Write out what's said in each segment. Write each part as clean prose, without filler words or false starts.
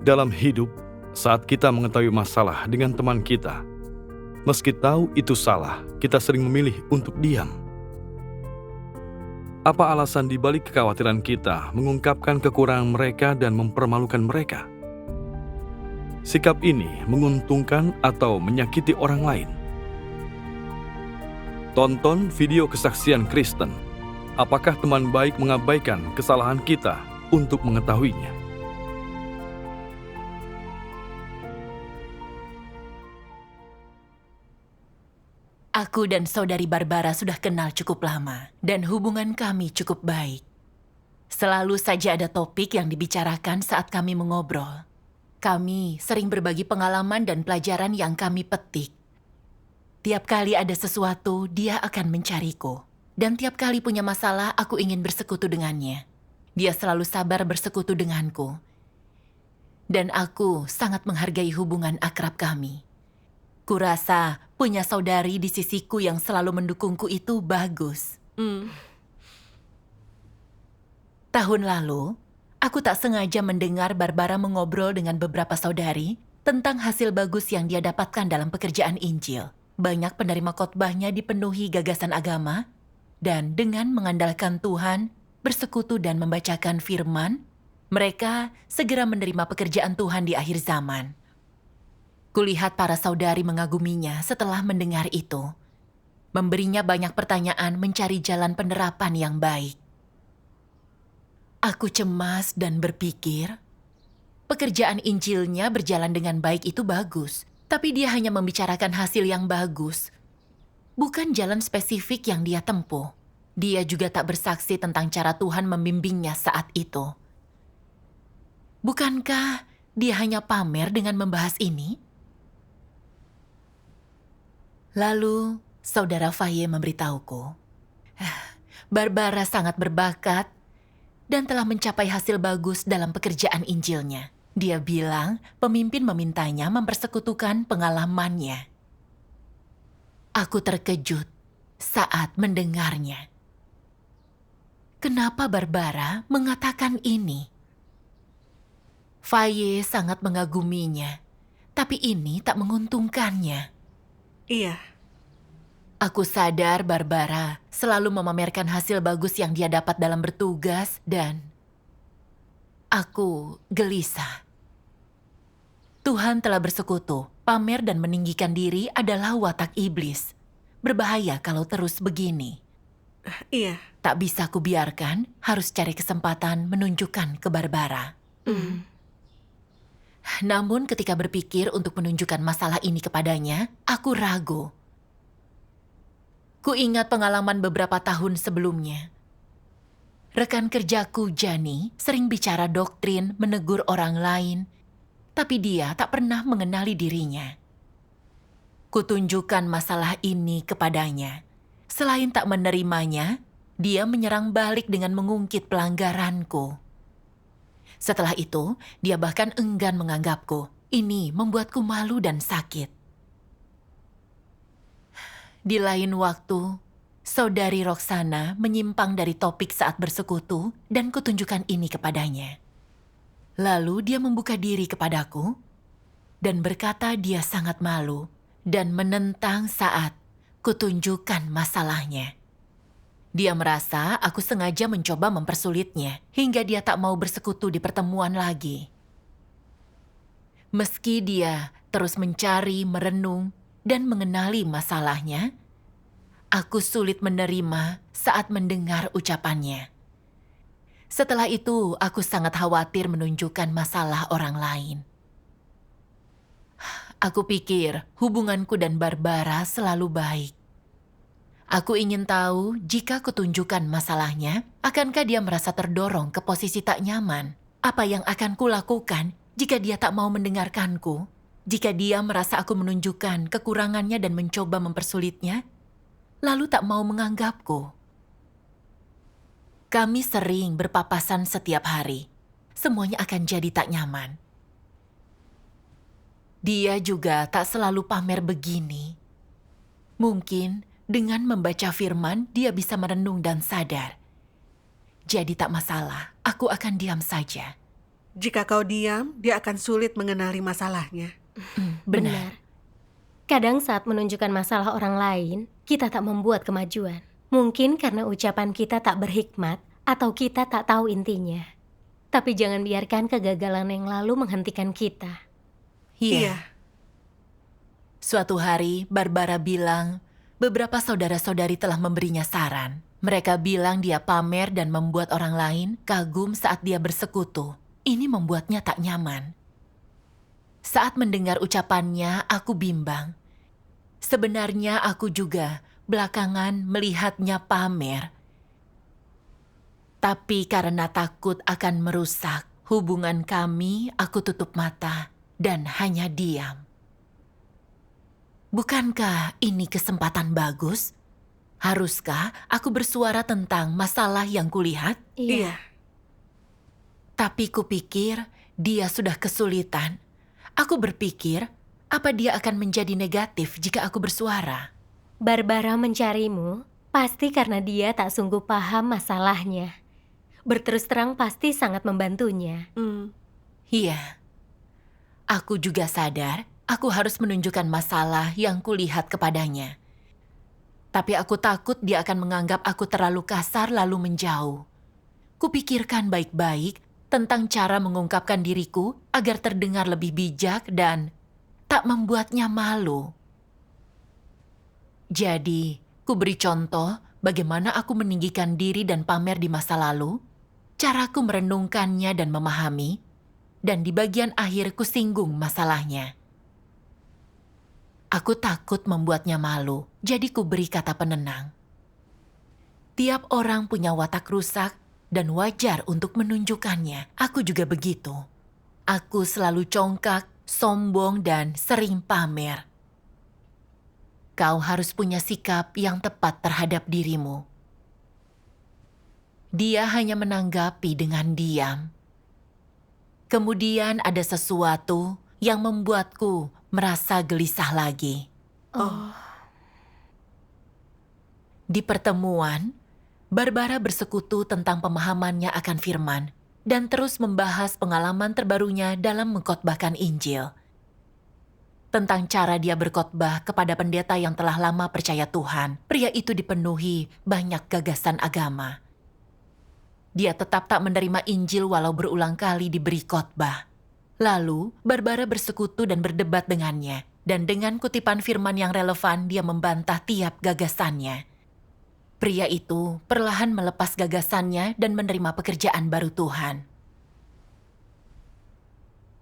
Dalam hidup, saat kita mengetahui masalah dengan teman kita, meski tahu itu salah, kita sering memilih untuk diam. Apa alasan di balik kekhawatiran kita mengungkapkan kekurangan mereka dan mempermalukan mereka? Sikap ini menguntungkan atau menyakiti orang lain? Tonton video kesaksian Kristen. Apakah teman baik mengabaikan kesalahan kita untuk mengetahuinya? Aku dan saudari Barbara sudah kenal cukup lama, dan hubungan kami cukup baik. Selalu saja ada topik yang dibicarakan saat kami mengobrol. Kami sering berbagi pengalaman dan pelajaran yang kami petik. Tiap kali ada sesuatu, dia akan mencariku. Dan tiap kali punya masalah, aku ingin bersekutu dengannya. Dia selalu sabar bersekutu denganku. Dan aku sangat menghargai hubungan akrab kami. Kurasa punya saudari di sisiku yang selalu mendukungku itu bagus. Tahun lalu, aku tak sengaja mendengar Barbara mengobrol dengan beberapa saudari tentang hasil bagus yang dia dapatkan dalam pekerjaan Injil. Banyak penerima khotbahnya dipenuhi gagasan agama, dan dengan mengandalkan Tuhan, bersekutu dan membacakan firman, mereka segera menerima pekerjaan Tuhan di akhir zaman. Kulihat para saudari mengaguminya setelah mendengar itu. Memberinya banyak pertanyaan mencari jalan penerapan yang baik. Aku cemas dan berpikir, pekerjaan Injilnya berjalan dengan baik itu bagus, tapi dia hanya membicarakan hasil yang bagus, bukan jalan spesifik yang dia tempuh. Dia juga tak bersaksi tentang cara Tuhan membimbingnya saat itu. Bukankah dia hanya pamer dengan membahas ini? Lalu, Saudara Faye memberitahuku, Barbara sangat berbakat dan telah mencapai hasil bagus dalam pekerjaan Injilnya. Dia bilang pemimpin memintanya mempersekutukan pengalamannya. Aku terkejut saat mendengarnya. Kenapa Barbara mengatakan ini? Faye sangat mengaguminya, tapi ini tak menguntungkannya. Iya. Aku sadar Barbara selalu memamerkan hasil bagus yang dia dapat dalam bertugas dan aku gelisah. Tuhan telah bersekutu, pamer dan meninggikan diri adalah watak iblis. Berbahaya kalau terus begini. Iya. Tak bisa kubiarkan, harus cari kesempatan menunjukkan ke Barbara. Namun ketika berpikir untuk menunjukkan masalah ini kepadanya, aku ragu. Kuingat pengalaman beberapa tahun sebelumnya. Rekan kerjaku, Jani, sering bicara doktrin, menegur orang lain, tapi dia tak pernah mengenali dirinya. Kutunjukkan masalah ini kepadanya. Selain tak menerimanya, dia menyerang balik dengan mengungkit pelanggaranku. Setelah itu, dia bahkan enggan menganggapku. Ini membuatku malu dan sakit. Di lain waktu, Saudari Roxana menyimpang dari topik saat bersekutu dan kutunjukkan ini kepadanya. Lalu dia membuka diri kepadaku dan berkata dia sangat malu dan menentang saat kutunjukkan masalahnya. Dia merasa aku sengaja mencoba mempersulitnya hingga dia tak mau bersekutu di pertemuan lagi. Meski dia terus mencari, merenung, dan mengenali masalahnya, aku sulit menerima saat mendengar ucapannya. Setelah itu, aku sangat khawatir menunjukkan masalah orang lain. Aku pikir hubunganku dan Barbara selalu baik. Aku ingin tahu jika kutunjukkan masalahnya, akankah dia merasa terdorong ke posisi tak nyaman? Apa yang akan kulakukan jika dia tak mau mendengarkanku? Jika dia merasa aku menunjukkan kekurangannya dan mencoba mempersulitnya, lalu tak mau menganggapku. Kami sering berpapasan setiap hari. Semuanya akan jadi tak nyaman. Dia juga tak selalu pamer begini. Mungkin dengan membaca firman, dia bisa merenung dan sadar. Jadi tak masalah, aku akan diam saja. Jika kau diam, dia akan sulit mengenali masalahnya. Benar. Kadang saat menunjukkan masalah orang lain, kita tak membuat kemajuan. Mungkin karena ucapan kita tak berhikmat atau kita tak tahu intinya. Tapi jangan biarkan kegagalan yang lalu menghentikan kita. Iya. Suatu hari, Barbara bilang beberapa saudara-saudari telah memberinya saran. Mereka bilang dia pamer dan membuat orang lain kagum saat dia bersekutu. Ini membuatnya tak nyaman. Saat mendengar ucapannya, aku bimbang. Sebenarnya aku juga belakangan melihatnya pamer. Tapi karena takut akan merusak hubungan kami, aku tutup mata dan hanya diam. Bukankah ini kesempatan bagus? Haruskah aku bersuara tentang masalah yang kulihat? Iya. Tapi kupikir dia sudah kesulitan. Aku berpikir, apa dia akan menjadi negatif jika aku bersuara? Barbara mencarimu pasti karena dia tak sungguh paham masalahnya. Berterus terang pasti sangat membantunya. Iya. Aku juga sadar aku harus menunjukkan masalah yang kulihat kepadanya. Tapi aku takut dia akan menganggap aku terlalu kasar lalu menjauh. Kupikirkan baik-baik tentang cara mengungkapkan diriku agar terdengar lebih bijak dan tak membuatnya malu. Jadi, ku beri contoh bagaimana aku meninggikan diri dan pamer di masa lalu, caraku merenungkannya dan memahami, dan di bagian akhir ku singgung masalahnya. Aku takut membuatnya malu, jadi ku beri kata penenang. Tiap orang punya watak rusak dan wajar untuk menunjukkannya. Aku juga begitu. Aku selalu congkak, sombong, dan sering pamer. Kau harus punya sikap yang tepat terhadap dirimu. Dia hanya menanggapi dengan diam. Kemudian ada sesuatu yang membuatku merasa gelisah lagi. Di pertemuan, Barbara bersekutu tentang pemahamannya akan firman dan terus membahas pengalaman terbarunya dalam mengkhotbahkan Injil. Tentang cara dia berkhotbah kepada pendeta yang telah lama percaya Tuhan, pria itu dipenuhi banyak gagasan agama. Dia tetap tak menerima Injil walau berulang kali diberi khotbah. Lalu, Barbara bersekutu dan berdebat dengannya, dan dengan kutipan firman yang relevan dia membantah tiap gagasannya. Pria itu perlahan melepas gagasannya dan menerima pekerjaan baru Tuhan.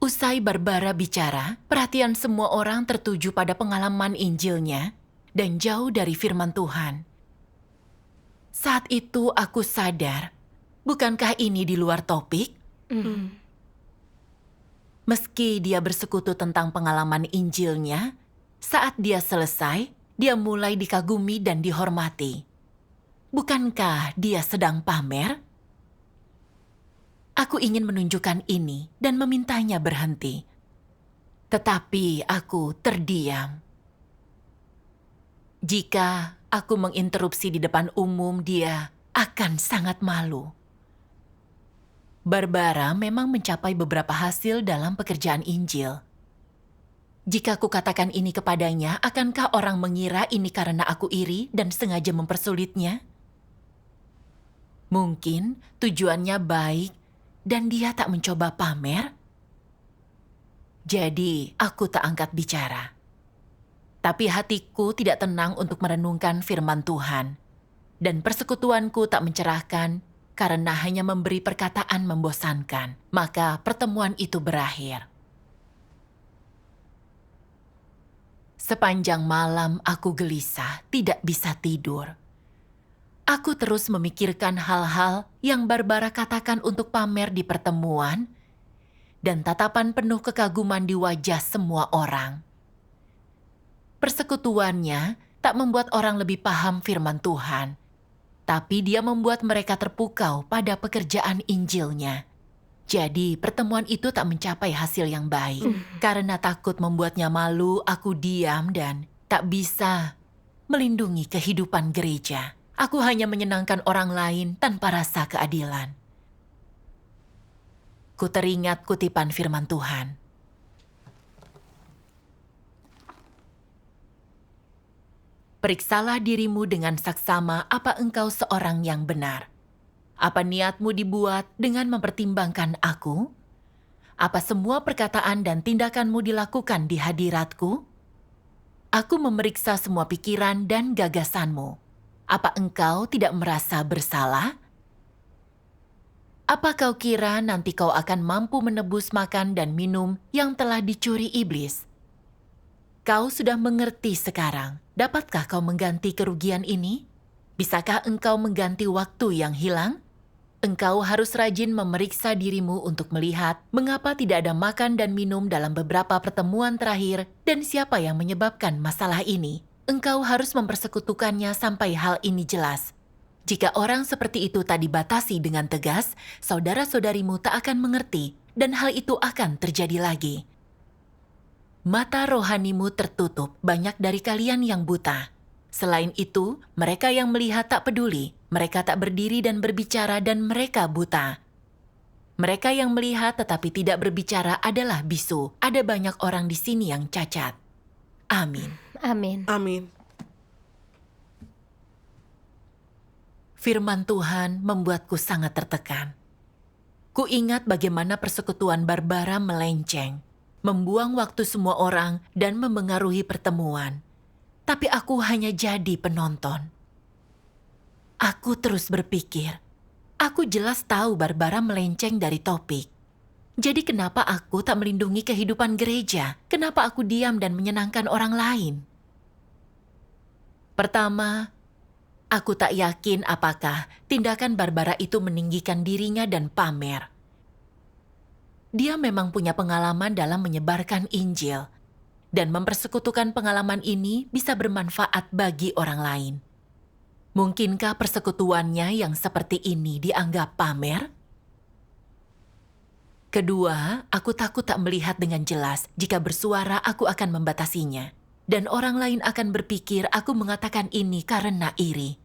Usai Barbara bicara, perhatian semua orang tertuju pada pengalaman Injilnya dan jauh dari firman Tuhan. Saat itu aku sadar, bukankah ini di luar topik? Meski dia bersekutu tentang pengalaman Injilnya, saat dia selesai, dia mulai dikagumi dan dihormati. Bukankah dia sedang pamer? Aku ingin menunjukkan ini dan memintanya berhenti. Tetapi aku terdiam. Jika aku menginterupsi di depan umum, dia akan sangat malu. Barbara memang mencapai beberapa hasil dalam pekerjaan Injil. Jika aku katakan ini kepadanya, akankah orang mengira ini karena aku iri dan sengaja mempersulitnya? Mungkin tujuannya baik dan dia tak mencoba pamer. Jadi aku tak angkat bicara. Tapi hatiku tidak tenang untuk merenungkan firman Tuhan. Dan persekutuanku tak mencerahkan karena hanya memberi perkataan membosankan. Maka pertemuan itu berakhir. Sepanjang malam aku gelisah, tidak bisa tidur. Aku terus memikirkan hal-hal yang Barbara katakan untuk pamer di pertemuan dan tatapan penuh kekaguman di wajah semua orang. Persekutuannya tak membuat orang lebih paham firman Tuhan, tapi dia membuat mereka terpukau pada pekerjaan Injilnya. Jadi pertemuan itu tak mencapai hasil yang baik. Karena takut membuatnya malu, aku diam dan tak bisa melindungi kehidupan gereja. Aku hanya menyenangkan orang lain tanpa rasa keadilan. Ku teringat kutipan firman Tuhan. Periksalah dirimu dengan saksama apa engkau seorang yang benar. Apa niatmu dibuat dengan mempertimbangkan aku? Apa semua perkataan dan tindakanmu dilakukan di hadiratku? Aku memeriksa semua pikiran dan gagasanmu. Apa engkau tidak merasa bersalah? Apa kau kira nanti kau akan mampu menebus makan dan minum yang telah dicuri iblis? Kau sudah mengerti sekarang. Dapatkah kau mengganti kerugian ini? Bisakah engkau mengganti waktu yang hilang? Engkau harus rajin memeriksa dirimu untuk melihat mengapa tidak ada makan dan minum dalam beberapa pertemuan terakhir dan siapa yang menyebabkan masalah ini. Engkau harus mempersekutukannya sampai hal ini jelas. Jika orang seperti itu tak dibatasi dengan tegas, saudara-saudarimu tak akan mengerti dan hal itu akan terjadi lagi. Mata rohanimu tertutup, banyak dari kalian yang buta. Selain itu, mereka yang melihat tak peduli, mereka tak berdiri dan berbicara dan mereka buta. Mereka yang melihat tetapi tidak berbicara adalah bisu. Ada banyak orang di sini yang cacat. Amin. Amin. Amin. Firman Tuhan membuatku sangat tertekan. Ku ingat bagaimana persekutuan Barbara melenceng, membuang waktu semua orang dan memengaruhi pertemuan. Tapi aku hanya jadi penonton. Aku terus berpikir, aku jelas tahu Barbara melenceng dari topik. Jadi kenapa aku tak melindungi kehidupan gereja? Kenapa aku diam dan menyenangkan orang lain? Pertama, aku tak yakin apakah tindakan Barbara itu meninggikan dirinya dan pamer. Dia memang punya pengalaman dalam menyebarkan Injil, dan mempersekutukan pengalaman ini bisa bermanfaat bagi orang lain. Mungkinkah persekutuannya yang seperti ini dianggap pamer? Kedua, aku takut tak melihat dengan jelas. Jika bersuara, aku akan membatasinya. Dan orang lain akan berpikir aku mengatakan ini karena iri.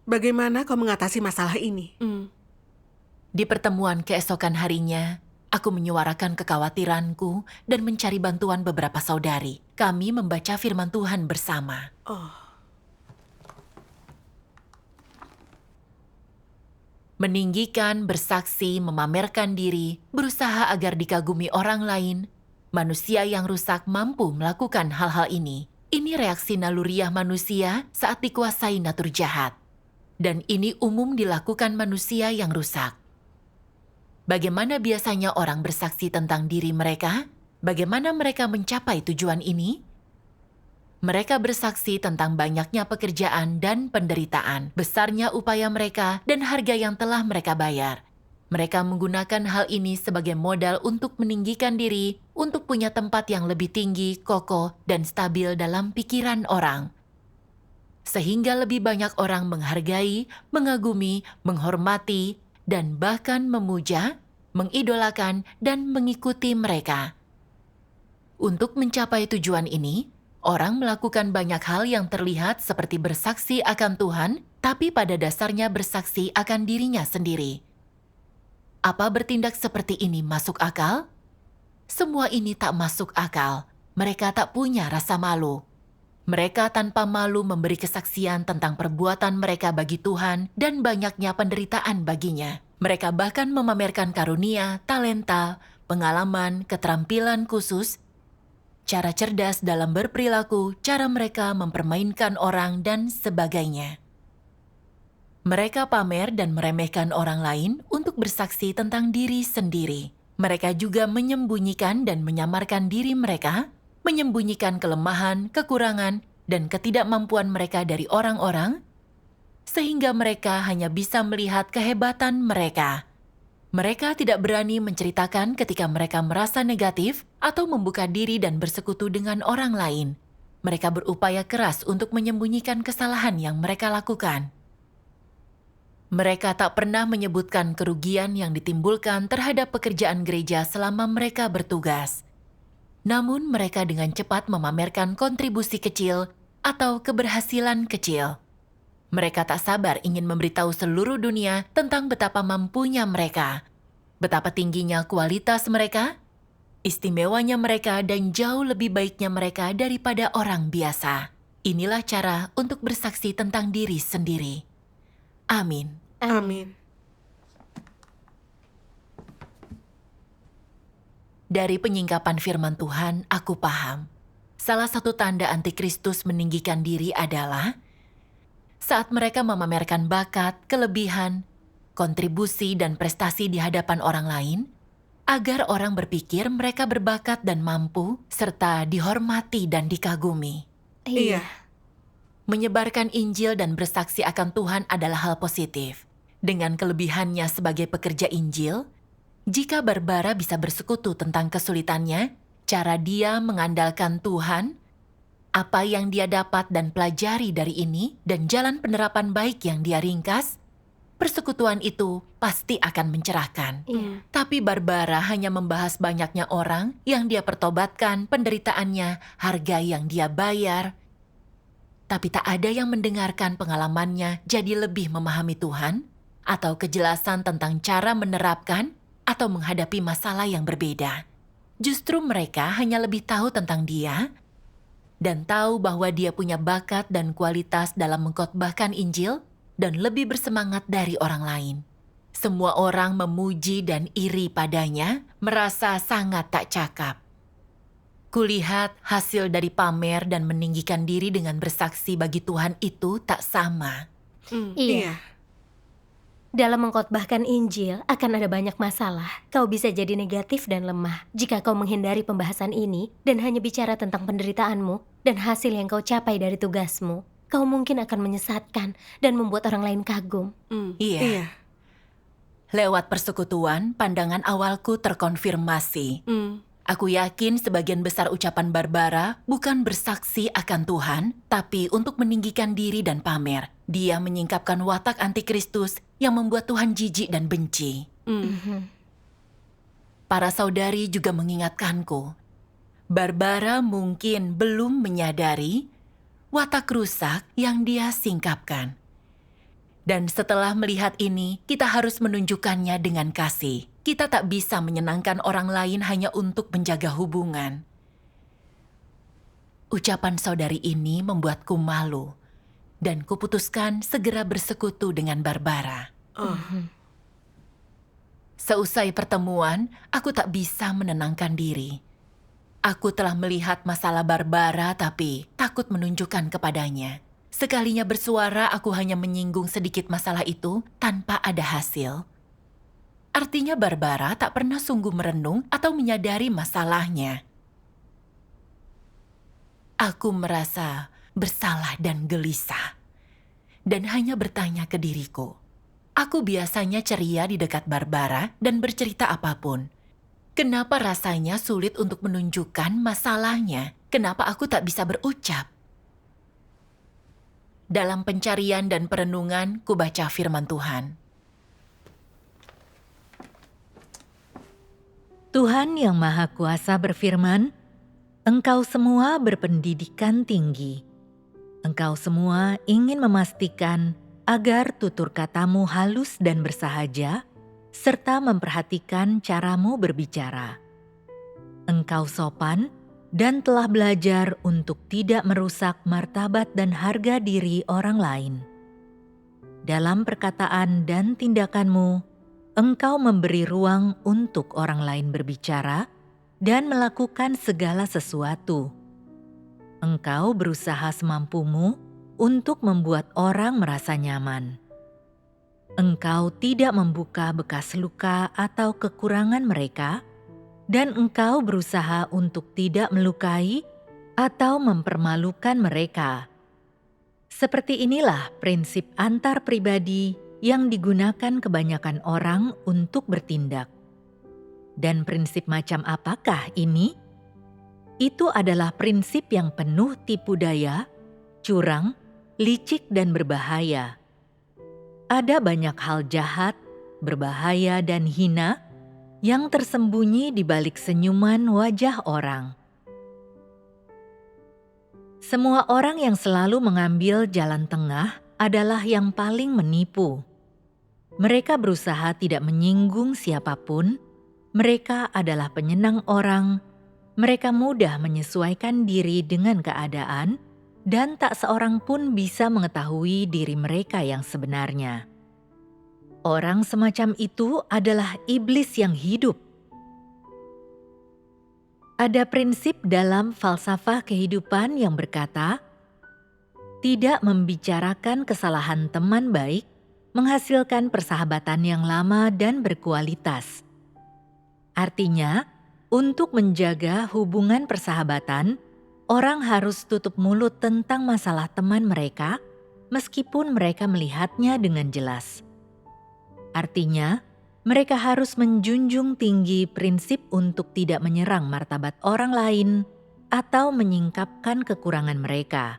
Bagaimana kau mengatasi masalah ini? Di pertemuan keesokan harinya, aku menyuarakan kekhawatiranku dan mencari bantuan beberapa saudari. Kami membaca firman Tuhan bersama. Meninggikan, bersaksi, memamerkan diri, berusaha agar dikagumi orang lain. Manusia yang rusak mampu melakukan hal-hal ini. Ini reaksi naluriah manusia saat dikuasai natur jahat. Dan ini umum dilakukan manusia yang rusak. Bagaimana biasanya orang bersaksi tentang diri mereka? Bagaimana mereka mencapai tujuan ini? Mereka bersaksi tentang banyaknya pekerjaan dan penderitaan, besarnya upaya mereka, dan harga yang telah mereka bayar. Mereka menggunakan hal ini sebagai modal untuk meninggikan diri, untuk punya tempat yang lebih tinggi, kokoh, dan stabil dalam pikiran orang. Sehingga lebih banyak orang menghargai, mengagumi, menghormati, dan bahkan memuja, mengidolakan, dan mengikuti mereka. Untuk mencapai tujuan ini, orang melakukan banyak hal yang terlihat seperti bersaksi akan Tuhan, tapi pada dasarnya bersaksi akan dirinya sendiri. Apa bertindak seperti ini masuk akal? Semua ini tak masuk akal. Mereka tak punya rasa malu. Mereka tanpa malu memberi kesaksian tentang perbuatan mereka bagi Tuhan dan banyaknya penderitaan baginya. Mereka bahkan memamerkan karunia, talenta, pengalaman, keterampilan khusus, cara cerdas dalam berperilaku, cara mereka mempermainkan orang, dan sebagainya. Mereka pamer dan meremehkan orang lain untuk bersaksi tentang diri sendiri. Mereka juga menyembunyikan dan menyamarkan diri mereka, menyembunyikan kelemahan, kekurangan, dan ketidakmampuan mereka dari orang-orang, sehingga mereka hanya bisa melihat kehebatan mereka. Mereka tidak berani menceritakan ketika mereka merasa negatif atau membuka diri dan bersekutu dengan orang lain. Mereka berupaya keras untuk menyembunyikan kesalahan yang mereka lakukan. Mereka tak pernah menyebutkan kerugian yang ditimbulkan terhadap pekerjaan gereja selama mereka bertugas. Namun mereka dengan cepat memamerkan kontribusi kecil atau keberhasilan kecil. Mereka tak sabar ingin memberitahu seluruh dunia tentang betapa mampunya mereka. Betapa tingginya kualitas mereka, istimewanya mereka, dan jauh lebih baiknya mereka daripada orang biasa. Inilah cara untuk bersaksi tentang diri sendiri. Amin. Amin. Dari penyingkapan firman Tuhan, aku paham. Salah satu tanda antikristus meninggikan diri adalah saat mereka memamerkan bakat, kelebihan, kontribusi, dan prestasi di hadapan orang lain, agar orang berpikir mereka berbakat dan mampu, serta dihormati dan dikagumi. Iya. Menyebarkan Injil dan bersaksi akan Tuhan adalah hal positif. Dengan kelebihannya sebagai pekerja Injil, jika Barbara bisa bersekutu tentang kesulitannya, cara dia mengandalkan Tuhan, apa yang dia dapat dan pelajari dari ini, dan jalan penerapan baik yang dia ringkas, persekutuan itu pasti akan mencerahkan. Iya. Tapi Barbara hanya membahas banyaknya orang yang dia pertobatkan, penderitaannya, harga yang dia bayar. Tapi tak ada yang mendengarkan pengalamannya jadi lebih memahami Tuhan, atau kejelasan tentang cara menerapkan atau menghadapi masalah yang berbeda. Justru mereka hanya lebih tahu tentang dia dan tahu bahwa dia punya bakat dan kualitas dalam mengkhotbahkan Injil dan lebih bersemangat dari orang lain. Semua orang memuji dan iri padanya, merasa sangat tak cakap. Kulihat hasil dari pamer dan meninggikan diri dengan bersaksi bagi Tuhan itu tak sama. Iya. Dalam mengkhotbahkan Injil akan ada banyak masalah. Kau bisa jadi negatif dan lemah jika kau menghindari pembahasan ini dan hanya bicara tentang penderitaanmu dan hasil yang kau capai dari tugasmu. Kau mungkin akan menyesatkan dan membuat orang lain kagum. Iya. Lewat persekutuan, pandangan awalku terkonfirmasi. Aku yakin sebagian besar ucapan Barbara bukan bersaksi akan Tuhan, tapi untuk meninggikan diri dan pamer. Dia menyingkapkan watak antikristus yang membuat Tuhan jijik dan benci. Para saudari juga mengingatkanku, Barbara mungkin belum menyadari watak rusak yang dia singkapkan. Dan setelah melihat ini, kita harus menunjukkannya dengan kasih. Kita tak bisa menyenangkan orang lain hanya untuk menjaga hubungan. Ucapan saudari ini membuatku malu, dan kuputuskan segera bersekutu dengan Barbara. Seusai pertemuan, aku tak bisa menenangkan diri. Aku telah melihat masalah Barbara tapi takut menunjukkan kepadanya. Sekalinya bersuara, aku hanya menyinggung sedikit masalah itu tanpa ada hasil. Artinya Barbara tak pernah sungguh merenung atau menyadari masalahnya. Aku merasa bersalah dan gelisah, dan hanya bertanya ke diriku. Aku biasanya ceria di dekat Barbara dan bercerita apapun. Kenapa rasanya sulit untuk menunjukkan masalahnya? Kenapa aku tak bisa berucap? Dalam pencarian dan perenungan, ku baca firman Tuhan. Tuhan yang Maha Kuasa berfirman, "Engkau semua berpendidikan tinggi. Engkau semua ingin memastikan agar tutur katamu halus dan bersahaja, serta memperhatikan caramu berbicara. Engkau sopan dan telah belajar untuk tidak merusak martabat dan harga diri orang lain. Dalam perkataan dan tindakanmu, engkau memberi ruang untuk orang lain berbicara dan melakukan segala sesuatu. Engkau berusaha semampumu untuk membuat orang merasa nyaman. Engkau tidak membuka bekas luka atau kekurangan mereka, dan engkau berusaha untuk tidak melukai atau mempermalukan mereka. Seperti inilah prinsip antar pribadi yang digunakan kebanyakan orang untuk bertindak. Dan prinsip macam apakah ini? Itu adalah prinsip yang penuh tipu daya, curang, licik dan berbahaya. Ada banyak hal jahat, berbahaya dan hina yang tersembunyi di balik senyuman wajah orang. Semua orang yang selalu mengambil jalan tengah adalah yang paling menipu. Mereka berusaha tidak menyinggung siapapun. Mereka adalah penyenang orang. Mereka mudah menyesuaikan diri dengan keadaan, dan tak seorang pun bisa mengetahui diri mereka yang sebenarnya. Orang semacam itu adalah iblis yang hidup. Ada prinsip dalam falsafah kehidupan yang berkata, tidak membicarakan kesalahan teman baik menghasilkan persahabatan yang lama dan berkualitas. Artinya, untuk menjaga hubungan persahabatan, orang harus tutup mulut tentang masalah teman mereka, meskipun mereka melihatnya dengan jelas. Artinya, mereka harus menjunjung tinggi prinsip untuk tidak menyerang martabat orang lain atau menyingkapkan kekurangan mereka.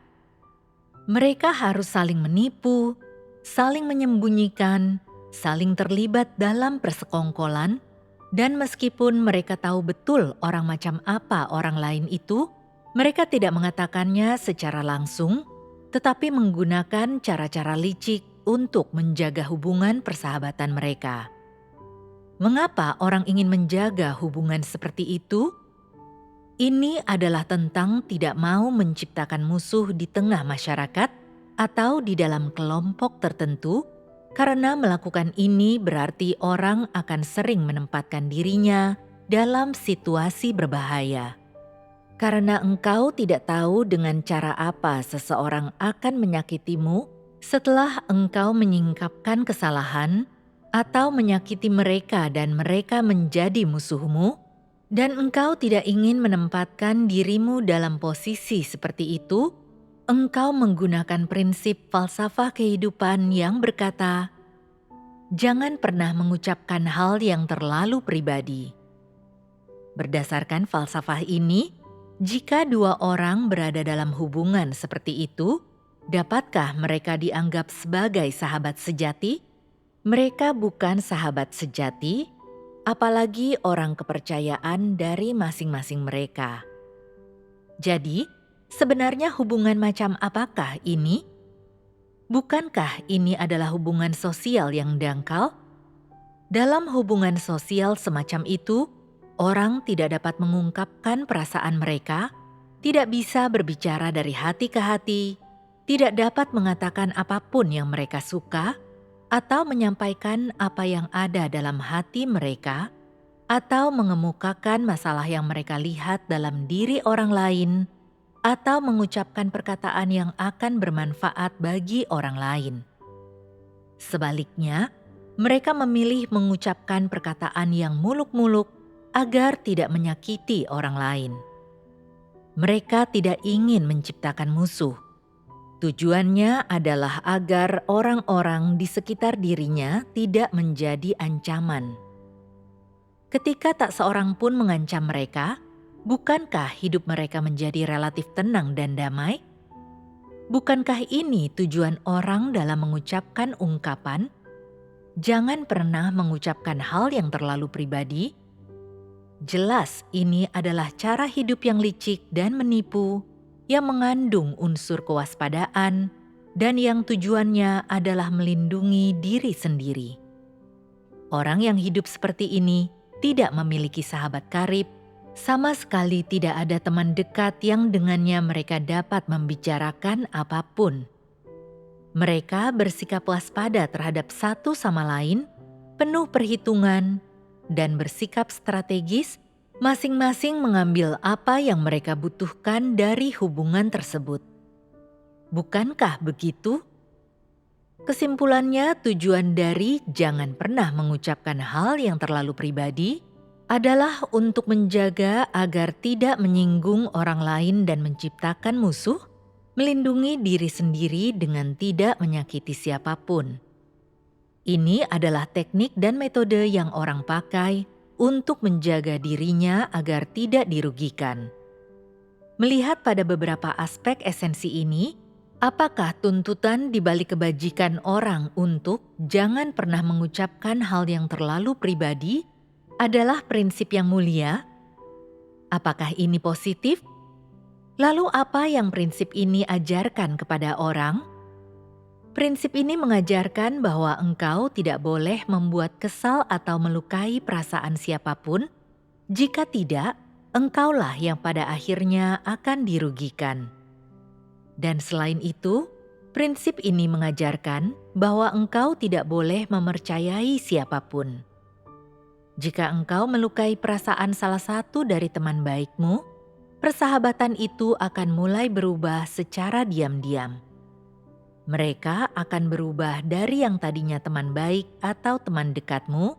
Mereka harus saling menipu, saling menyembunyikan, saling terlibat dalam persekongkolan, dan meskipun mereka tahu betul orang macam apa orang lain itu, mereka tidak mengatakannya secara langsung, tetapi menggunakan cara-cara licik untuk menjaga hubungan persahabatan mereka. Mengapa orang ingin menjaga hubungan seperti itu? Ini adalah tentang tidak mau menciptakan musuh di tengah masyarakat atau di dalam kelompok tertentu, karena melakukan ini berarti orang akan sering menempatkan dirinya dalam situasi berbahaya. Karena engkau tidak tahu dengan cara apa seseorang akan menyakitimu setelah engkau menyingkapkan kesalahan atau menyakiti mereka dan mereka menjadi musuhmu, dan engkau tidak ingin menempatkan dirimu dalam posisi seperti itu, engkau menggunakan prinsip falsafah kehidupan yang berkata, jangan pernah mengucapkan hal yang terlalu pribadi. Berdasarkan falsafah ini, jika dua orang berada dalam hubungan seperti itu, dapatkah mereka dianggap sebagai sahabat sejati? Mereka bukan sahabat sejati, apalagi orang kepercayaan dari masing-masing mereka. Jadi, sebenarnya hubungan macam apakah ini? Bukankah ini adalah hubungan sosial yang dangkal? Dalam hubungan sosial semacam itu, orang tidak dapat mengungkapkan perasaan mereka, tidak bisa berbicara dari hati ke hati, tidak dapat mengatakan apapun yang mereka suka, atau menyampaikan apa yang ada dalam hati mereka, atau mengemukakan masalah yang mereka lihat dalam diri orang lain, atau mengucapkan perkataan yang akan bermanfaat bagi orang lain. Sebaliknya, mereka memilih mengucapkan perkataan yang muluk-muluk agar tidak menyakiti orang lain. Mereka tidak ingin menciptakan musuh. Tujuannya adalah agar orang-orang di sekitar dirinya tidak menjadi ancaman. Ketika tak seorang pun mengancam mereka, bukankah hidup mereka menjadi relatif tenang dan damai? Bukankah ini tujuan orang dalam mengucapkan ungkapan, "Jangan pernah mengucapkan hal yang terlalu pribadi"? Jelas ini adalah cara hidup yang licik dan menipu, yang mengandung unsur kewaspadaan, dan yang tujuannya adalah melindungi diri sendiri. Orang yang hidup seperti ini tidak memiliki sahabat karib, sama sekali tidak ada teman dekat yang dengannya mereka dapat membicarakan apapun. Mereka bersikap waspada terhadap satu sama lain, penuh perhitungan, dan bersikap strategis, masing-masing mengambil apa yang mereka butuhkan dari hubungan tersebut. Bukankah begitu? Kesimpulannya, tujuan dari jangan pernah mengucapkan hal yang terlalu pribadi adalah untuk menjaga agar tidak menyinggung orang lain dan menciptakan musuh, melindungi diri sendiri dengan tidak menyakiti siapapun. Ini adalah teknik dan metode yang orang pakai untuk menjaga dirinya agar tidak dirugikan. Melihat pada beberapa aspek esensi ini, apakah tuntutan di balik kebajikan orang untuk jangan pernah mengucapkan hal yang terlalu pribadi adalah prinsip yang mulia? Apakah ini positif? Lalu apa yang prinsip ini ajarkan kepada orang? Prinsip ini mengajarkan bahwa engkau tidak boleh membuat kesal atau melukai perasaan siapapun. Jika tidak, engkaulah yang pada akhirnya akan dirugikan. Dan selain itu, prinsip ini mengajarkan bahwa engkau tidak boleh mempercayai siapapun. Jika engkau melukai perasaan salah satu dari teman baikmu, persahabatan itu akan mulai berubah secara diam-diam. Mereka akan berubah dari yang tadinya teman baik atau teman dekatmu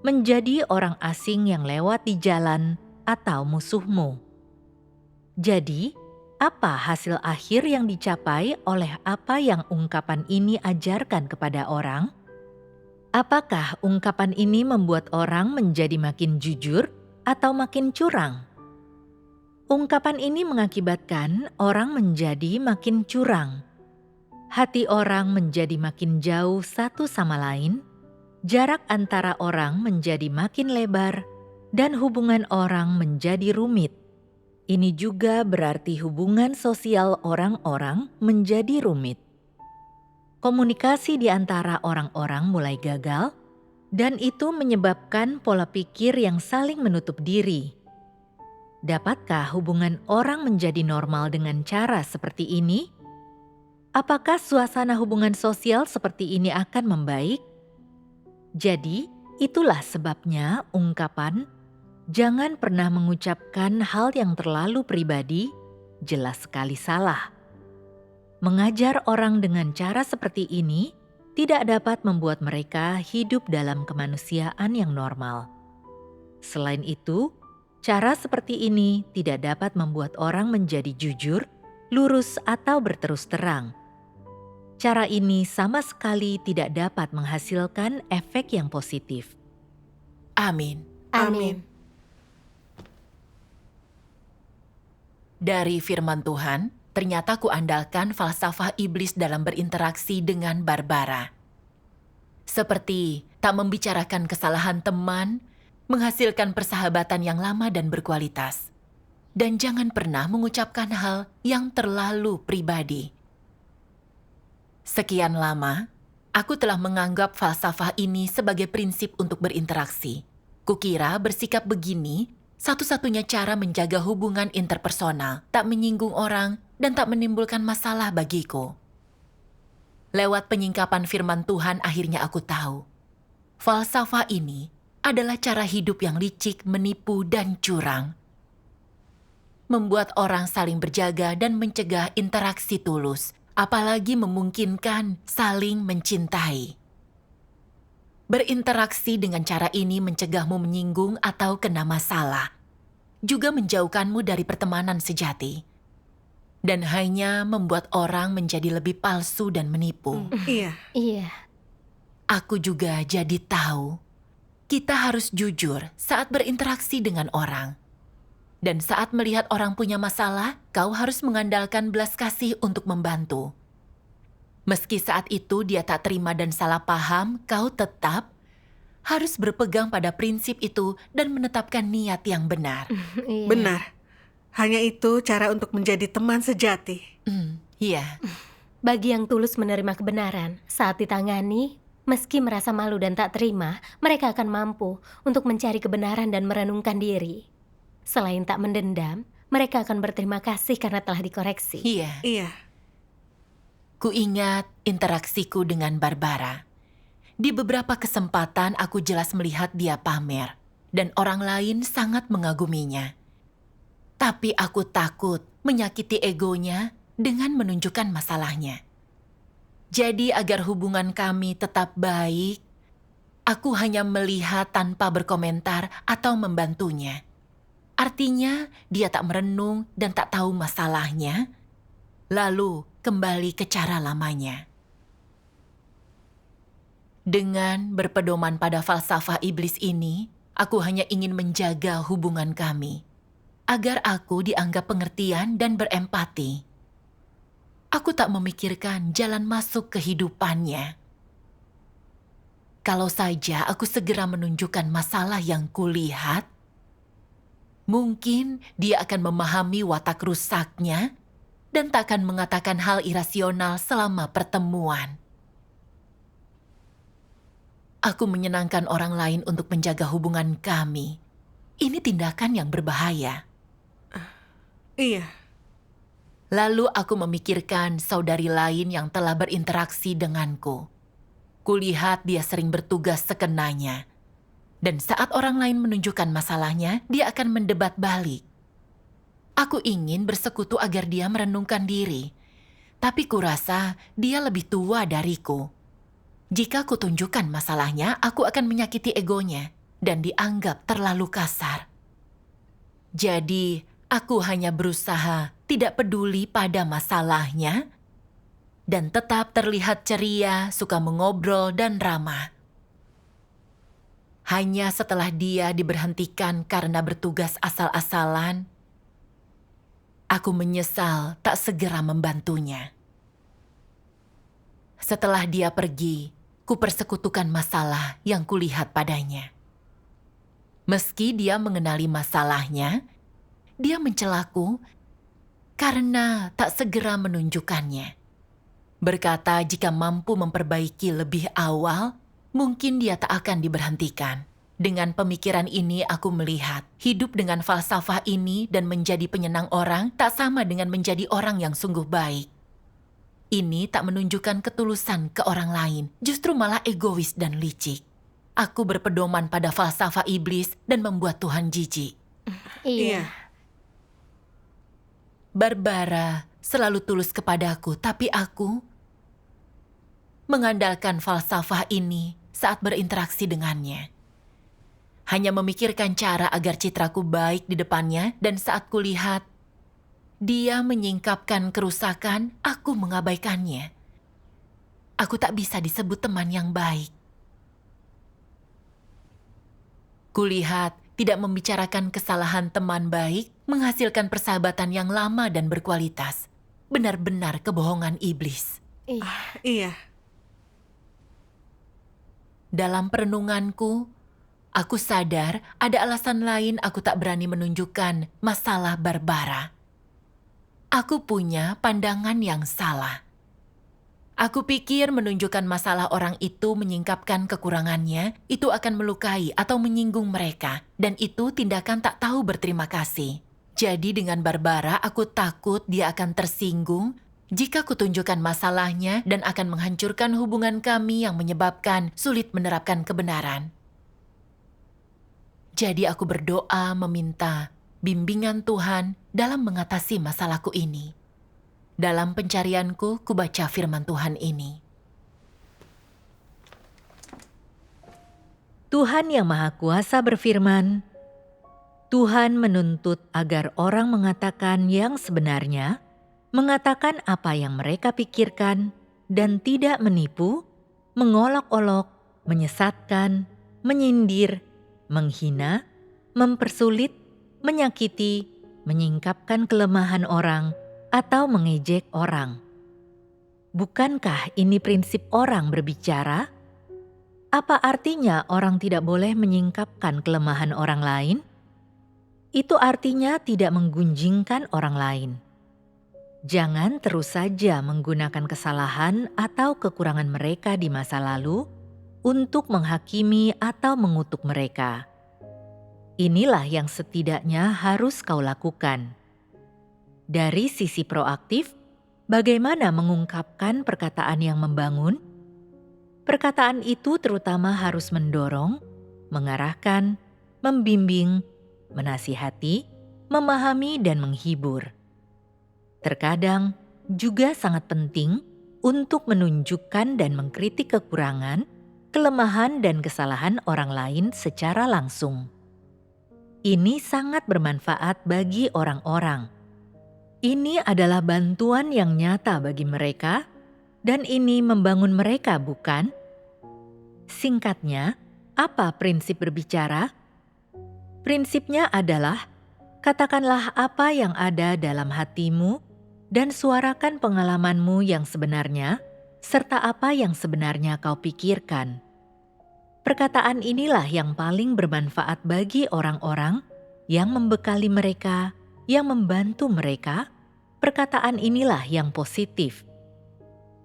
menjadi orang asing yang lewat di jalan atau musuhmu. Jadi, apa hasil akhir yang dicapai oleh apa yang ungkapan ini ajarkan kepada orang? Apakah ungkapan ini membuat orang menjadi makin jujur atau makin curang? Ungkapan ini mengakibatkan orang menjadi makin curang. Hati orang menjadi makin jauh satu sama lain, jarak antara orang menjadi makin lebar, dan hubungan orang menjadi rumit. Ini juga berarti hubungan sosial orang-orang menjadi rumit. Komunikasi di antara orang-orang mulai gagal, dan itu menyebabkan pola pikir yang saling menutup diri. Dapatkah hubungan orang menjadi normal dengan cara seperti ini? Apakah suasana hubungan sosial seperti ini akan membaik? Jadi, itulah sebabnya ungkapan "jangan pernah mengucapkan hal yang terlalu pribadi" jelas sekali salah. Mengajar orang dengan cara seperti ini tidak dapat membuat mereka hidup dalam kemanusiaan yang normal. Selain itu, cara seperti ini tidak dapat membuat orang menjadi jujur, lurus, atau berterus terang. Cara ini sama sekali tidak dapat menghasilkan efek yang positif. Amin. Amin. Dari firman Tuhan, ternyata kuandalkan falsafah iblis dalam berinteraksi dengan Barbara. Seperti tak membicarakan kesalahan teman, menghasilkan persahabatan yang lama dan berkualitas. Dan jangan pernah mengucapkan hal yang terlalu pribadi. Sekian lama, aku telah menganggap falsafah ini sebagai prinsip untuk berinteraksi. Kukira bersikap begini satu-satunya cara menjaga hubungan interpersonal, tak menyinggung orang dan tak menimbulkan masalah bagiku. Lewat penyingkapan firman Tuhan akhirnya aku tahu, falsafah ini adalah cara hidup yang licik, menipu, dan curang. Membuat orang saling berjaga dan mencegah interaksi tulus, apalagi memungkinkan saling mencintai. Berinteraksi dengan cara ini mencegahmu menyinggung atau kena masalah, juga menjauhkanmu dari pertemanan sejati, dan hanya membuat orang menjadi lebih palsu dan menipu. Iya. Iya. Aku juga jadi tahu, kita harus jujur saat berinteraksi dengan orang. Dan saat melihat orang punya masalah, kau harus mengandalkan belas kasih untuk membantu. Meski saat itu dia tak terima dan salah paham, kau tetap harus berpegang pada prinsip itu dan menetapkan niat yang benar. Iya. Benar. Hanya itu cara untuk menjadi teman sejati. Iya. Bagi yang tulus menerima kebenaran, saat ditangani, meski merasa malu dan tak terima, mereka akan mampu untuk mencari kebenaran dan merenungkan diri. Selain tak mendendam, mereka akan berterima kasih karena telah dikoreksi. Iya. Iya. Kuingat interaksiku dengan Barbara. Di beberapa kesempatan aku jelas melihat dia pamer, dan orang lain sangat mengaguminya. Tapi aku takut menyakiti egonya dengan menunjukkan masalahnya. Jadi agar hubungan kami tetap baik, aku hanya melihat tanpa berkomentar atau membantunya. Artinya dia tak merenung dan tak tahu masalahnya, lalu kembali ke cara lamanya. Dengan berpedoman pada falsafah iblis ini, aku hanya ingin menjaga hubungan kami, agar aku dianggap pengertian dan berempati. Aku tak memikirkan jalan masuk kehidupannya. Kalau saja aku segera menunjukkan masalah yang kulihat, mungkin dia akan memahami watak rusaknya dan tak akan mengatakan hal irasional selama pertemuan. Aku menyenangkan orang lain untuk menjaga hubungan kami. Ini tindakan yang berbahaya. Iya, Lalu aku memikirkan saudari lain yang telah berinteraksi denganku. Kulihat dia sering bertugas sekenanya. Dan saat orang lain menunjukkan masalahnya, dia akan mendebat balik. Aku ingin bersekutu agar dia merenungkan diri. Tapi kurasa dia lebih tua dariku. Jika kutunjukkan masalahnya, aku akan menyakiti egonya dan dianggap terlalu kasar. Jadi, aku hanya berusaha tidak peduli pada masalahnya dan tetap terlihat ceria, suka mengobrol, dan ramah. Hanya setelah dia diberhentikan karena bertugas asal-asalan, aku menyesal tak segera membantunya. Setelah dia pergi, kupersekutukan masalah yang kulihat padanya. Meski dia mengenali masalahnya, dia mencelaku karena tak segera menunjukkannya. Berkata jika mampu memperbaiki lebih awal, mungkin dia tak akan diberhentikan. Dengan pemikiran ini aku melihat hidup dengan falsafah ini dan menjadi penyenang orang tak sama dengan menjadi orang yang sungguh baik. Ini tak menunjukkan ketulusan ke orang lain, justru malah egois dan licik. Aku berpedoman pada falsafah iblis dan membuat Tuhan jijik. iya. Barbara selalu tulus kepadaku, tapi aku mengandalkan falsafah ini saat berinteraksi dengannya. Hanya memikirkan cara agar citraku baik di depannya, dan saat kulihat dia menyingkapkan kerusakan, aku mengabaikannya. Aku tak bisa disebut teman yang baik. Kulihat tidak membicarakan kesalahan teman baik menghasilkan persahabatan yang lama dan berkualitas. Benar-benar kebohongan iblis. Iya, Dalam perenunganku, aku sadar ada alasan lain aku tak berani menunjukkan masalah Barbara. Aku punya pandangan yang salah. Aku pikir menunjukkan masalah orang itu menyingkapkan kekurangannya, itu akan melukai atau menyinggung mereka, dan itu tindakan tak tahu berterima kasih. Jadi dengan Barbara, aku takut dia akan tersinggung jika kutunjukkan masalahnya dan akan menghancurkan hubungan kami yang menyebabkan sulit menerapkan kebenaran. Jadi aku berdoa meminta bimbingan Tuhan dalam mengatasi masalahku ini. Dalam pencarianku, kubaca firman Tuhan ini. Tuhan Yang Maha Kuasa berfirman, Tuhan menuntut agar orang mengatakan yang sebenarnya, mengatakan apa yang mereka pikirkan, dan tidak menipu, mengolok-olok, menyesatkan, menyindir, menghina, mempersulit, menyakiti, menyingkapkan kelemahan orang, atau mengejek orang. Bukankah ini prinsip orang berbicara? Apa artinya orang tidak boleh menyingkapkan kelemahan orang lain? Itu artinya tidak menggunjingkan orang lain. Jangan terus saja menggunakan kesalahan atau kekurangan mereka di masa lalu untuk menghakimi atau mengutuk mereka. Inilah yang setidaknya harus kau lakukan. Dari sisi proaktif, bagaimana mengungkapkan perkataan yang membangun? Perkataan itu terutama harus mendorong, mengarahkan, membimbing, menasihati, memahami, dan menghibur. Terkadang juga sangat penting untuk menunjukkan dan mengkritik kekurangan, kelemahan, dan kesalahan orang lain secara langsung. Ini sangat bermanfaat bagi orang-orang. Ini adalah bantuan yang nyata bagi mereka, dan ini membangun mereka, bukan? Singkatnya, apa prinsip berbicara? Prinsipnya adalah, katakanlah apa yang ada dalam hatimu dan suarakan pengalamanmu yang sebenarnya, serta apa yang sebenarnya kau pikirkan. Perkataan inilah yang paling bermanfaat bagi orang-orang yang membekali mereka, yang membantu mereka. Perkataan inilah yang positif.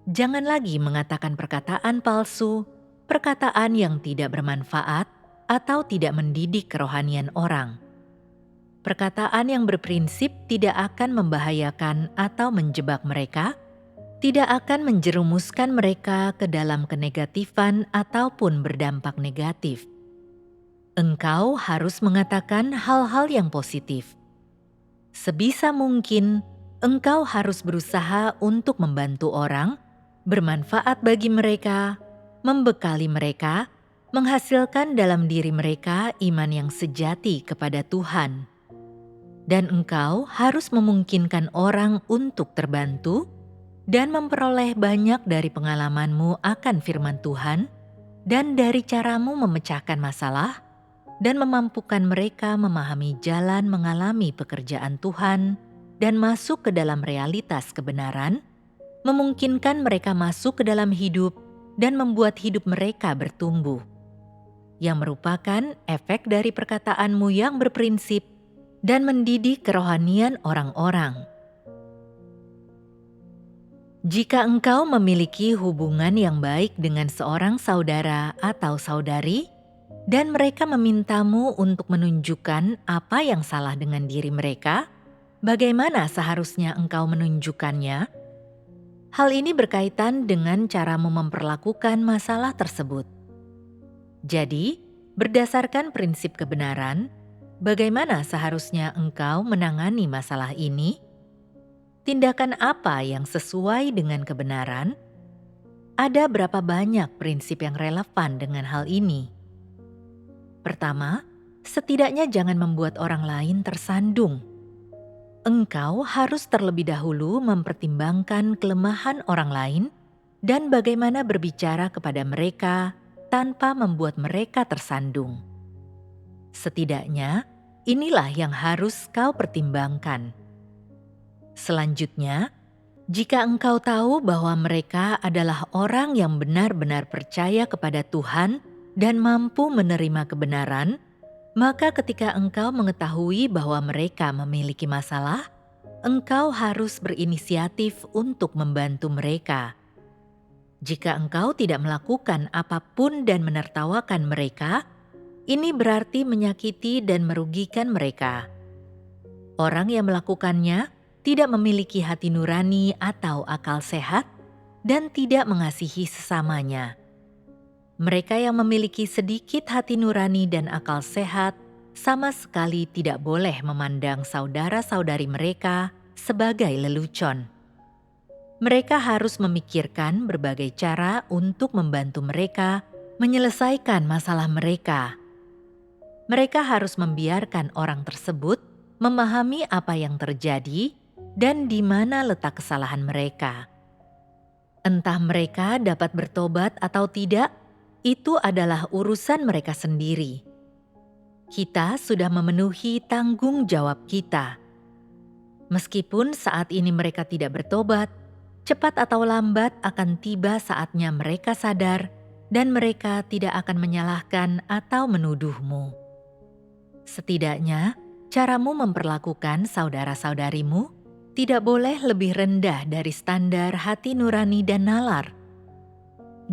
Jangan lagi mengatakan perkataan palsu, perkataan yang tidak bermanfaat atau tidak mendidik kerohanian orang. Perkataan yang berprinsip tidak akan membahayakan atau menjebak mereka, tidak akan menjerumuskan mereka ke dalam kenegatifan ataupun berdampak negatif. Engkau harus mengatakan hal-hal yang positif. Sebisa mungkin, engkau harus berusaha untuk membantu orang, bermanfaat bagi mereka, membekali mereka, menghasilkan dalam diri mereka iman yang sejati kepada Tuhan. Dan engkau harus memungkinkan orang untuk terbantu dan memperoleh banyak dari pengalamanmu akan firman Tuhan dan dari caramu memecahkan masalah dan memampukan mereka memahami jalan mengalami pekerjaan Tuhan dan masuk ke dalam realitas kebenaran, memungkinkan mereka masuk ke dalam hidup dan membuat hidup mereka bertumbuh, yang merupakan efek dari perkataanmu yang berprinsip dan mendidik kerohanian orang-orang. Jika engkau memiliki hubungan yang baik dengan seorang saudara atau saudari, dan mereka memintamu untuk menunjukkan apa yang salah dengan diri mereka, bagaimana seharusnya engkau menunjukkannya? Hal ini berkaitan dengan caramu memperlakukan masalah tersebut. Jadi, berdasarkan prinsip kebenaran, bagaimana seharusnya engkau menangani masalah ini? Tindakan apa yang sesuai dengan kebenaran? Ada berapa banyak prinsip yang relevan dengan hal ini? Pertama, setidaknya jangan membuat orang lain tersandung. Engkau harus terlebih dahulu mempertimbangkan kelemahan orang lain dan bagaimana berbicara kepada mereka tanpa membuat mereka tersandung. Setidaknya, inilah yang harus kau pertimbangkan. Selanjutnya, jika engkau tahu bahwa mereka adalah orang yang benar-benar percaya kepada Tuhan dan mampu menerima kebenaran, maka ketika engkau mengetahui bahwa mereka memiliki masalah, engkau harus berinisiatif untuk membantu mereka. Jika engkau tidak melakukan apapun dan menertawakan mereka, ini berarti menyakiti dan merugikan mereka. Orang yang melakukannya tidak memiliki hati nurani atau akal sehat dan tidak mengasihi sesamanya. Mereka yang memiliki sedikit hati nurani dan akal sehat sama sekali tidak boleh memandang saudara-saudari mereka sebagai lelucon. Mereka harus memikirkan berbagai cara untuk membantu mereka menyelesaikan masalah mereka. Mereka harus membiarkan orang tersebut memahami apa yang terjadi dan di mana letak kesalahan mereka. Entah mereka dapat bertobat atau tidak, itu adalah urusan mereka sendiri. Kita sudah memenuhi tanggung jawab kita. Meskipun saat ini mereka tidak bertobat, cepat atau lambat akan tiba saatnya mereka sadar dan mereka tidak akan menyalahkan atau menuduhmu. Setidaknya, caramu memperlakukan saudara-saudarimu tidak boleh lebih rendah dari standar hati nurani dan nalar.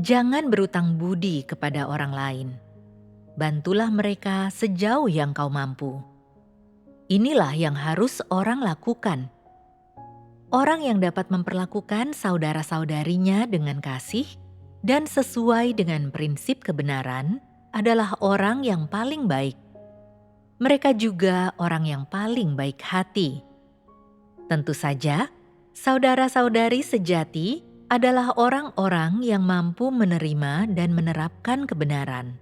Jangan berutang budi kepada orang lain. Bantulah mereka sejauh yang kau mampu. Inilah yang harus orang lakukan. Orang yang dapat memperlakukan saudara-saudarinya dengan kasih dan sesuai dengan prinsip kebenaran adalah orang yang paling baik. Mereka juga orang yang paling baik hati. Tentu saja, saudara-saudari sejati adalah orang-orang yang mampu menerima dan menerapkan kebenaran.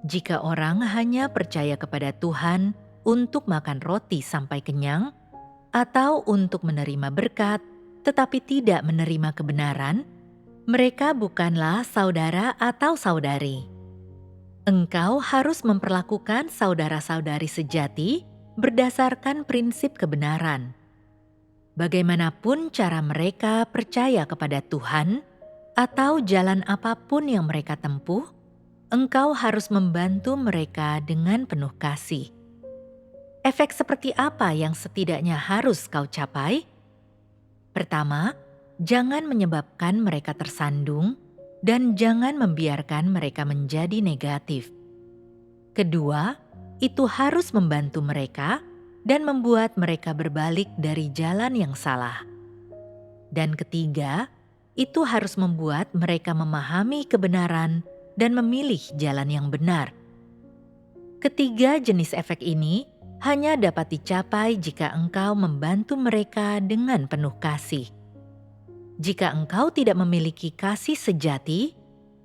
Jika orang hanya percaya kepada Tuhan untuk makan roti sampai kenyang, atau untuk menerima berkat, tetapi tidak menerima kebenaran, mereka bukanlah saudara atau saudari. Engkau harus memperlakukan saudara-saudari sejati berdasarkan prinsip kebenaran. Bagaimanapun cara mereka percaya kepada Tuhan, atau jalan apapun yang mereka tempuh, engkau harus membantu mereka dengan penuh kasih. Efek seperti apa yang setidaknya harus kau capai? Pertama, jangan menyebabkan mereka tersandung dan jangan membiarkan mereka menjadi negatif. Kedua, itu harus membantu mereka dan membuat mereka berbalik dari jalan yang salah. Dan ketiga, itu harus membuat mereka memahami kebenaran dan memilih jalan yang benar. Ketiga jenis efek ini hanya dapat dicapai jika engkau membantu mereka dengan penuh kasih. Jika engkau tidak memiliki kasih sejati,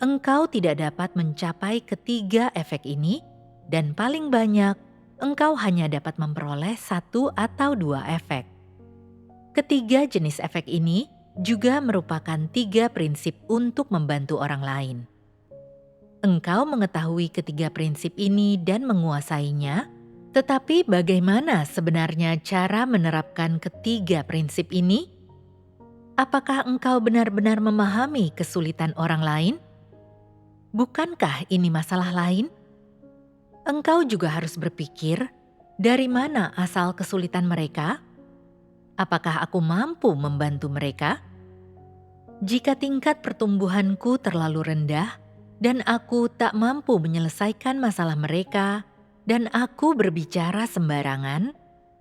engkau tidak dapat mencapai ketiga efek ini, dan paling banyak engkau hanya dapat memperoleh 1 atau 2 efek. Ketiga jenis efek ini juga merupakan 3 prinsip untuk membantu orang lain. Engkau mengetahui ketiga prinsip ini dan menguasainya, tetapi bagaimana sebenarnya cara menerapkan ketiga prinsip ini? Apakah engkau benar-benar memahami kesulitan orang lain? Bukankah ini masalah lain? Engkau juga harus berpikir, dari mana asal kesulitan mereka? Apakah aku mampu membantu mereka? Jika tingkat pertumbuhanku terlalu rendah dan aku tak mampu menyelesaikan masalah mereka, dan aku berbicara sembarangan,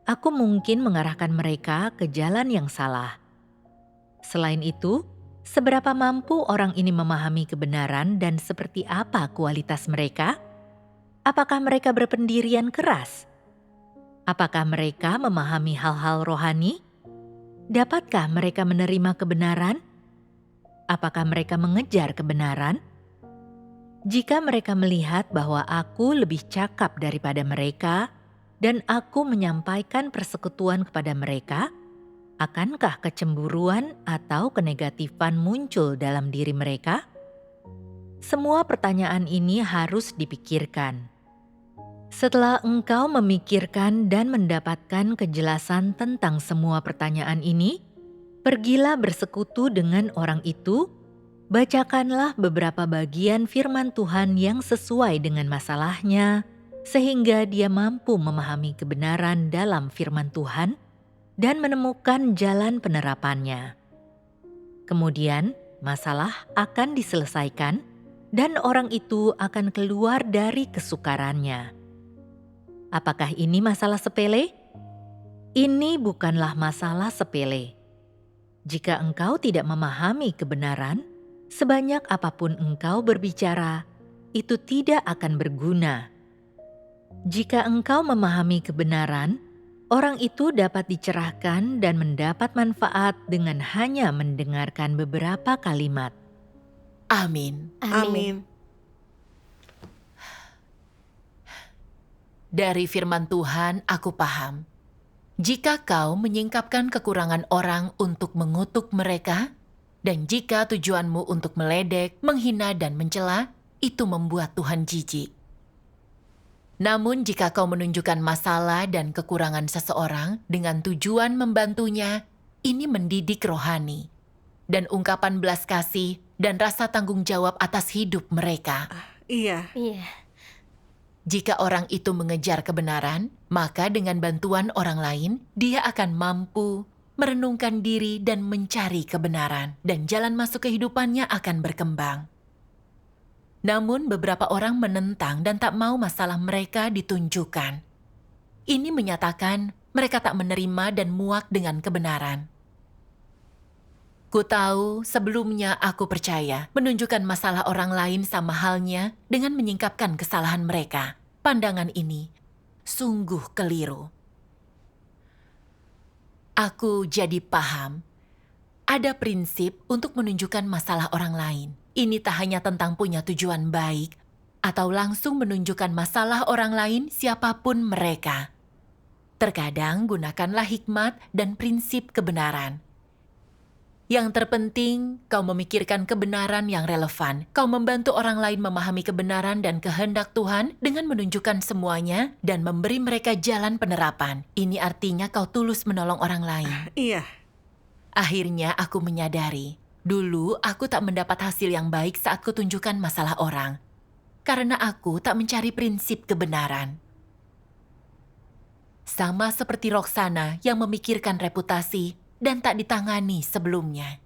aku mungkin mengarahkan mereka ke jalan yang salah. Selain itu, seberapa mampu orang ini memahami kebenaran dan seperti apa kualitas mereka? Apakah mereka berpendirian keras? Apakah mereka memahami hal-hal rohani? Dapatkah mereka menerima kebenaran? Apakah mereka mengejar kebenaran? Jika mereka melihat bahwa aku lebih cakap daripada mereka dan aku menyampaikan persekutuan kepada mereka, akankah kecemburuan atau kenegatifan muncul dalam diri mereka? Semua pertanyaan ini harus dipikirkan. Setelah engkau memikirkan dan mendapatkan kejelasan tentang semua pertanyaan ini, pergilah bersekutu dengan orang itu. Bacakanlah beberapa bagian firman Tuhan yang sesuai dengan masalahnya, sehingga dia mampu memahami kebenaran dalam firman Tuhan dan menemukan jalan penerapannya. Kemudian, masalah akan diselesaikan dan orang itu akan keluar dari kesukarannya. Apakah ini masalah sepele? Ini bukanlah masalah sepele. Jika engkau tidak memahami kebenaran, sebanyak apapun engkau berbicara, itu tidak akan berguna. Jika engkau memahami kebenaran, orang itu dapat dicerahkan dan mendapat manfaat dengan hanya mendengarkan beberapa kalimat. Amin. Amin. Dari firman Tuhan aku paham. Jika kau menyingkapkan kekurangan orang untuk mengutuk mereka, dan jika tujuanmu untuk meledek, menghina dan mencela, itu membuat Tuhan jijik. Namun jika kau menunjukkan masalah dan kekurangan seseorang dengan tujuan membantunya, ini mendidik rohani dan ungkapan belas kasih dan rasa tanggung jawab atas hidup mereka. Iya. Iya. Jika orang itu mengejar kebenaran, maka dengan bantuan orang lain, dia akan mampu merenungkan diri dan mencari kebenaran, dan jalan masuk kehidupannya akan berkembang. Namun beberapa orang menentang dan tak mau masalah mereka ditunjukkan. Ini menyatakan mereka tak menerima dan muak dengan kebenaran. Ku tahu sebelumnya aku percaya menunjukkan masalah orang lain sama halnya dengan menyingkapkan kesalahan mereka. Pandangan ini sungguh keliru. Aku jadi paham, ada prinsip untuk menunjukkan masalah orang lain. Ini tak hanya tentang punya tujuan baik, atau langsung menunjukkan masalah orang lain siapapun mereka. Terkadang gunakanlah hikmat dan prinsip kebenaran. Yang terpenting, kau memikirkan kebenaran yang relevan. Kau membantu orang lain memahami kebenaran dan kehendak Tuhan dengan menunjukkan semuanya dan memberi mereka jalan penerapan. Ini artinya kau tulus menolong orang lain. Iya. Akhirnya aku menyadari, dulu aku tak mendapat hasil yang baik saat kutunjukkan masalah orang. Karena aku tak mencari prinsip kebenaran. Sama seperti Roxana yang memikirkan reputasi dan tak ditangani sebelumnya.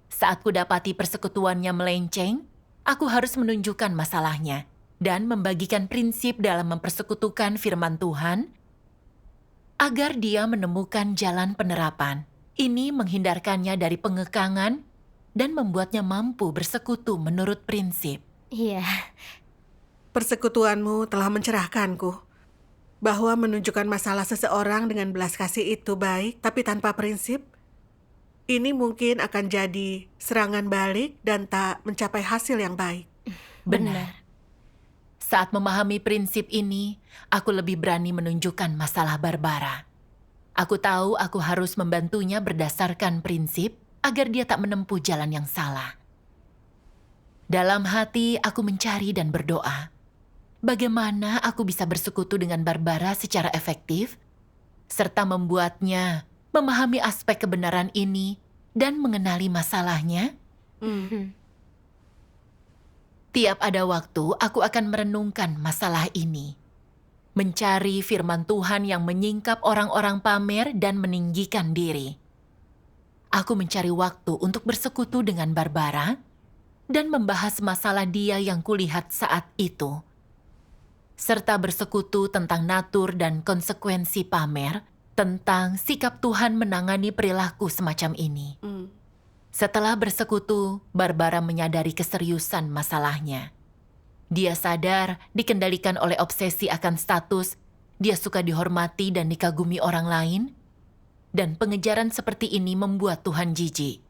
Saat kudapati persekutuannya melenceng, aku harus menunjukkan masalahnya dan membagikan prinsip dalam mempersekutukan firman Tuhan agar dia menemukan jalan penerapan. Ini menghindarkannya dari pengekangan dan membuatnya mampu bersekutu menurut prinsip. Iya, Persekutuanmu telah mencerahkanku bahwa menunjukkan masalah seseorang dengan belas kasih itu baik, tapi tanpa prinsip, ini mungkin akan jadi serangan balik dan tak mencapai hasil yang baik. Benar. Saat memahami prinsip ini, aku lebih berani menunjukkan masalah Barbara. Aku tahu aku harus membantunya berdasarkan prinsip agar dia tak menempuh jalan yang salah. Dalam hati, aku mencari dan berdoa. Bagaimana aku bisa bersekutu dengan Barbara secara efektif, serta membuatnya memahami aspek kebenaran ini dan mengenali masalahnya? Tiap ada waktu, aku akan merenungkan masalah ini. Mencari firman Tuhan yang menyingkap orang-orang pamer dan meninggikan diri. Aku mencari waktu untuk bersekutu dengan Barbara dan membahas masalah dia yang kulihat saat itu, serta bersekutu tentang natur dan konsekuensi pamer, tentang sikap Tuhan menangani perilaku semacam ini. Setelah bersekutu, Barbara menyadari keseriusan masalahnya. Dia sadar dikendalikan oleh obsesi akan status, dia suka dihormati dan dikagumi orang lain, dan pengejaran seperti ini membuat Tuhan jijik.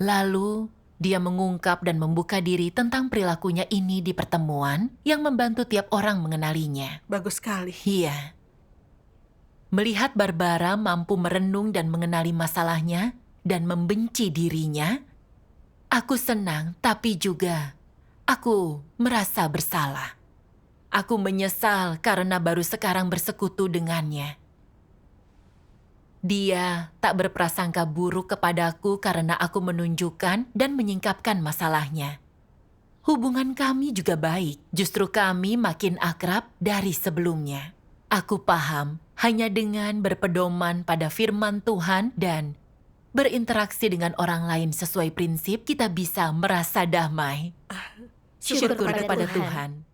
Lalu, dia mengungkap dan membuka diri tentang perilakunya ini di pertemuan yang membantu tiap orang mengenalinya. Bagus sekali. Iya. Melihat Barbara mampu merenung dan mengenali masalahnya dan membenci dirinya, aku senang tapi juga aku merasa bersalah. Aku menyesal karena baru sekarang bersekutu dengannya. Dia tak berprasangka buruk kepadaku karena aku menunjukkan dan menyingkapkan masalahnya. Hubungan kami juga baik, justru kami makin akrab dari sebelumnya. Aku paham, hanya dengan berpedoman pada firman Tuhan dan berinteraksi dengan orang lain sesuai prinsip, kita bisa merasa damai. Syukur Syukur kepada kepada Tuhan. Tuhan.